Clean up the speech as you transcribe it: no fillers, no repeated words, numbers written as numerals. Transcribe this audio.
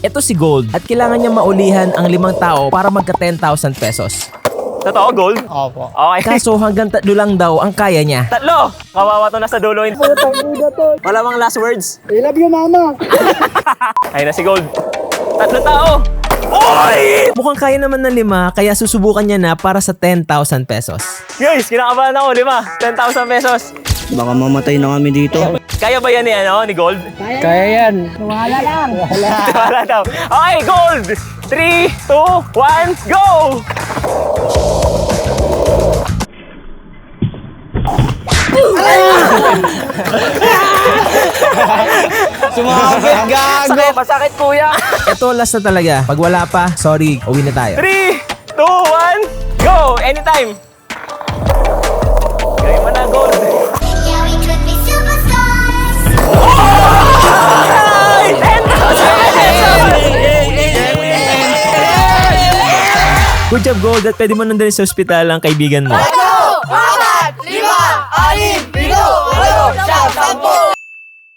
Ito si Gold at kailangan niya maulihan ang 5 tao para magka 10,000 pesos. Totoo, Gold? Opo. Okay. Kaso hanggang 3 lang daw ang kaya niya. 3! Kawawa to, nasa dulo. Wala bang last words? I love you, mama. Ayun na si Gold. 3 tao! Oy! Mukhang kaya naman ng 5 kaya susubukan niya na para sa 10,000 pesos. Guys, kinakabahan ako, 10,000 pesos. Baka mamatay na kami dito. Kaya ba yan ni Gold? Kaya yan. Wala lang. Wala daw. Okay, Gold! 3, 2, 1, go! Sumabit, gago. Masakit, kuya. Ito last na talaga. Pag wala pa, sorry, uwi na tayo. 3, 2, 1, go! Anytime! Gawin mo na, Gold. Yeah, we could be superstars. Ay! 10,000 pesos! Good job, Gold, at pwede mo nandun sa ospital ang kaibigan mo. Go! Mama,